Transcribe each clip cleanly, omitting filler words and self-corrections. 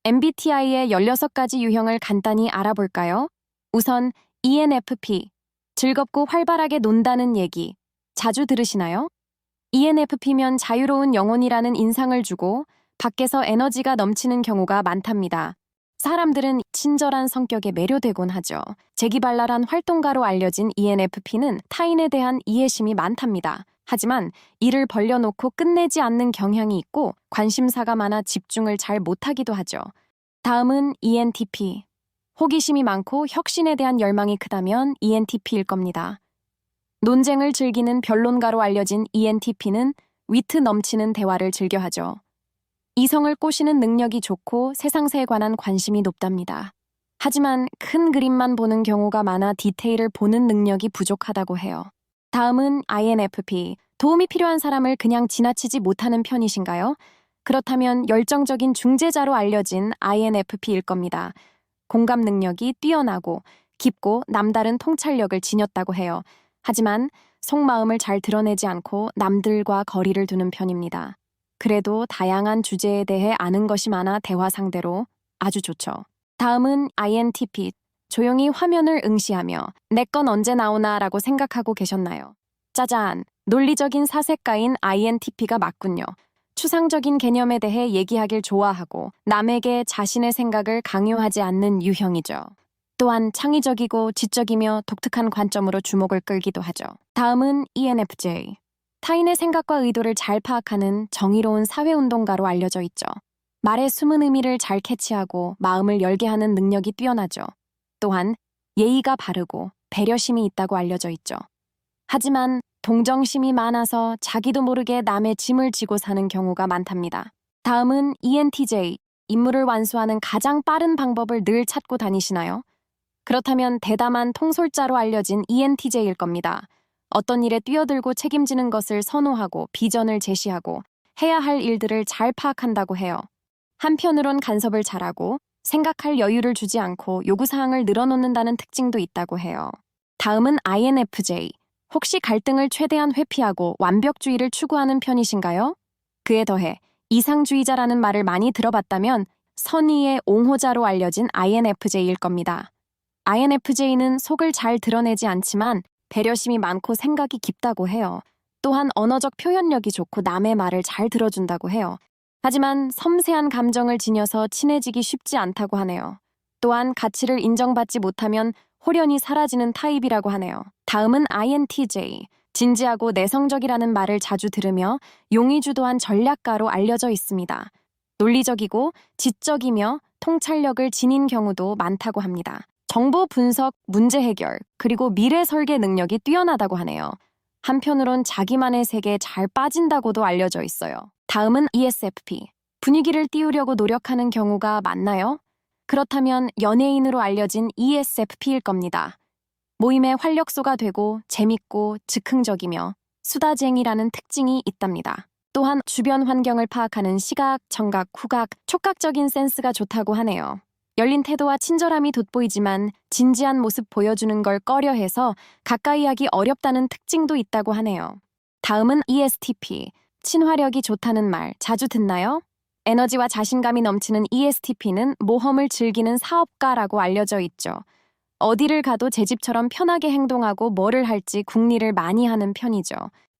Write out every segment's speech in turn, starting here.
MBTI의 16가지 유형을 간단히 알아볼까요? 우선 ENFP, 즐겁고 활발하게 논다는 얘기 자주 들으시나요? ENFP면 자유로운 영혼이라는 인상을 주고 밖에서 에너지가 넘치는 경우가 많답니다. 사람들은 친절한 성격에 매료되곤 하죠. 재기발랄한 활동가로 알려진 ENFP는 타인에 대한 이해심이 많답니다. 하지만 일을 벌려놓고 끝내지 않는 경향이 있고 관심사가 많아 집중을 잘 못하기도 하죠. 다음은 ENTP. 호기심이 많고 혁신에 대한 열망이 크다면 ENTP일 겁니다. 논쟁을 즐기는 변론가로 알려진 ENTP는 위트 넘치는 대화를 즐겨하죠. 이성을 꼬시는 능력이 좋고 세상사에 관한 관심이 높답니다. 하지만 큰 그림만 보는 경우가 많아 디테일을 보는 능력이 부족하다고 해요. 다음은 INFP. 도움이 필요한 사람을 그냥 지나치지 못하는 편이신가요? 그렇다면 열정적인 중재자로 알려진 INFP일 겁니다. 공감 능력이 뛰어나고 깊고 남다른 통찰력을 지녔다고 해요. 하지만 속마음을 잘 드러내지 않고 남들과 거리를 두는 편입니다. 그래도 다양한 주제에 대해 아는 것이 많아 대화 상대로 아주 좋죠. 다음은 INTP. 조용히 화면을 응시하며 내 건 언제 나오나 라고 생각하고 계셨나요? 짜잔! 논리적인 사색가인 INTP가 맞군요. 추상적인 개념에 대해 얘기하길 좋아하고 남에게 자신의 생각을 강요하지 않는 유형이죠. 또한 창의적이고 지적이며 독특한 관점으로 주목을 끌기도 하죠. 다음은 ENFJ. 타인의 생각과 의도를 잘 파악하는 정의로운 사회운동가로 알려져 있죠. 말의 숨은 의미를 잘 캐치하고 마음을 열게 하는 능력이 뛰어나죠. 또한 예의가 바르고 배려심이 있다고 알려져 있죠. 하지만 동정심이 많아서 자기도 모르게 남의 짐을 지고 사는 경우가 많답니다. 다음은 ENTJ. 임무를 완수하는 가장 빠른 방법을 늘 찾고 다니시나요? 그렇다면 대담한 통솔자로 알려진 ENTJ일 겁니다. 어떤 일에 뛰어들고 책임지는 것을 선호하고 비전을 제시하고 해야 할 일들을 잘 파악한다고 해요. 한편으론 간섭을 잘하고 생각할 여유를 주지 않고 요구사항을 늘어놓는다는 특징도 있다고 해요. 다음은 INFJ. 혹시 갈등을 최대한 회피하고 완벽주의를 추구하는 편이신가요? 그에 더해 이상주의자라는 말을 많이 들어봤다면 선의의 옹호자로 알려진 INFJ일 겁니다. INFJ는 속을 잘 드러내지 않지만 배려심이 많고 생각이 깊다고 해요. 또한 언어적 표현력이 좋고 남의 말을 잘 들어준다고 해요. 하지만 섬세한 감정을 지녀서 친해지기 쉽지 않다고 하네요. 또한 가치를 인정받지 못하면 홀연히 사라지는 타입이라고 하네요. 다음은 INTJ. 진지하고 내성적이라는 말을 자주 들으며 용의주도한 전략가로 알려져 있습니다. 논리적이고 지적이며 통찰력을 지닌 경우도 많다고 합니다. 정보 분석, 문제 해결, 그리고 미래 설계 능력이 뛰어나다고 하네요. 한편으론 자기만의 세계에 잘 빠진다고도 알려져 있어요. 다음은 ESFP. 분위기를 띄우려고 노력하는 경우가 많나요? 그렇다면 연예인으로 알려진 ESFP일 겁니다. 모임의 활력소가 되고 재밌고 즉흥적이며 수다쟁이라는 특징이 있답니다. 또한 주변 환경을 파악하는 시각, 청각, 후각, 촉각적인 센스가 좋다고 하네요. 열린 태도와 친절함이 돋보이지만 진지한 모습 보여주는 걸 꺼려해서 가까이 하기 어렵다는 특징도 있다고 하네요. 다음은 ESTP. 친화력이 좋다는 말 자주 듣나요? 에너지와 자신감이 넘치는 ESTP는 모험을 즐기는 사업가라고 알려져 있죠. 어디를 가도 제 집처럼 편하게 행동하고 뭐를 할지 궁리를 많이 하는 편이죠.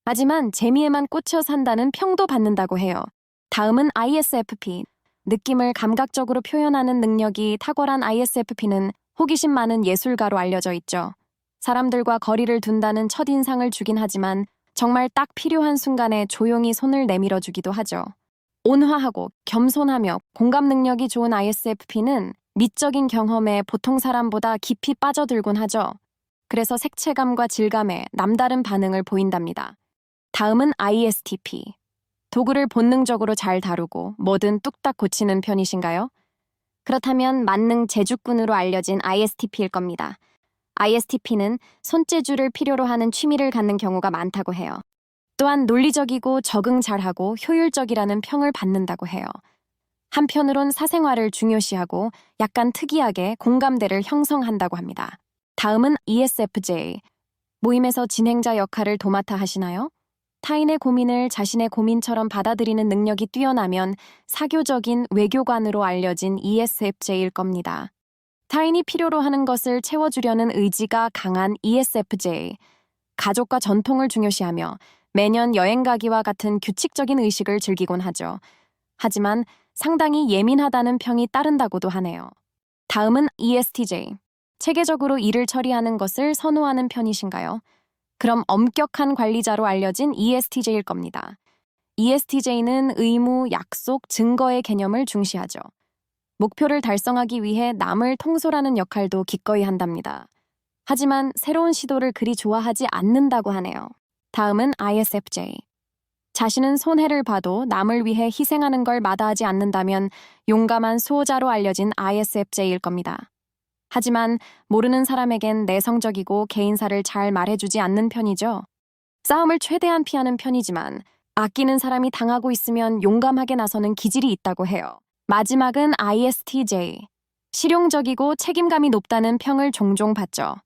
하지만 재미에만 꽂혀 산다는 평도 받는다고 해요. 다음은 ISFP. 느낌을 감각적으로 표현하는 능력이 탁월한 ISFP는 호기심 많은 예술가로 알려져 있죠. 사람들과 거리를 둔다는 첫인상을 주긴 하지만 정말 딱 필요한 순간에 조용히 손을 내밀어 주기도 하죠. 온화하고 겸손하며 공감 능력이 좋은 ISFP는 미적인 경험에 보통 사람보다 깊이 빠져들곤 하죠. 그래서 색채감과 질감에 남다른 반응을 보인답니다. 다음은 ISTP. 도구를 본능적으로 잘 다루고 뭐든 뚝딱 고치는 편이신가요? 그렇다면 만능 재주꾼으로 알려진 ISTP일 겁니다. ISTP는 손재주를 필요로 하는 취미를 갖는 경우가 많다고 해요. 또한 논리적이고 적응 잘하고 효율적이라는 평을 받는다고 해요. 한편으론 사생활을 중요시하고 약간 특이하게 공감대를 형성한다고 합니다. 다음은 ESFJ. 모임에서 진행자 역할을 도맡아 하시나요? 타인의 고민을 자신의 고민처럼 받아들이는 능력이 뛰어나면 사교적인 외교관으로 알려진 ESFJ일 겁니다. 타인이 필요로 하는 것을 채워주려는 의지가 강한 ESFJ. 가족과 전통을 중요시하며 매년 여행 가기와 같은 규칙적인 의식을 즐기곤 하죠. 하지만 상당히 예민하다는 평이 따른다고도 하네요. 다음은 ESTJ. 체계적으로 일을 처리하는 것을 선호하는 편이신가요? 그럼 엄격한 관리자로 알려진 ESTJ일 겁니다. ESTJ는 의무, 약속, 증거의 개념을 중시하죠. 목표를 달성하기 위해 남을 통솔하는 역할도 기꺼이 한답니다. 하지만 새로운 시도를 그리 좋아하지 않는다고 하네요. 다음은 ISFJ. 자신은 손해를 봐도 남을 위해 희생하는 걸 마다하지 않는다면 용감한 수호자로 알려진 ISFJ일 겁니다. 하지만 모르는 사람에겐 내성적이고 개인사를 잘 말해주지 않는 편이죠. 싸움을 최대한 피하는 편이지만 아끼는 사람이 당하고 있으면 용감하게 나서는 기질이 있다고 해요. 마지막은 ISTJ. 실용적이고 책임감이 높다는 평을 종종 받죠.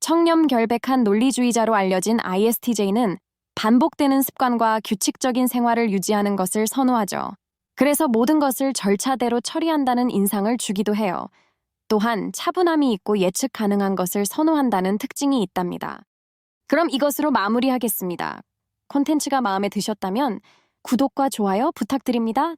청렴결백한 논리주의자로 알려진 ISTJ는 반복되는 습관과 규칙적인 생활을 유지하는 것을 선호하죠. 그래서 모든 것을 절차대로 처리한다는 인상을 주기도 해요. 또한 차분함이 있고 예측 가능한 것을 선호한다는 특징이 있답니다. 그럼 이것으로 마무리하겠습니다. 콘텐츠가 마음에 드셨다면 구독과 좋아요 부탁드립니다.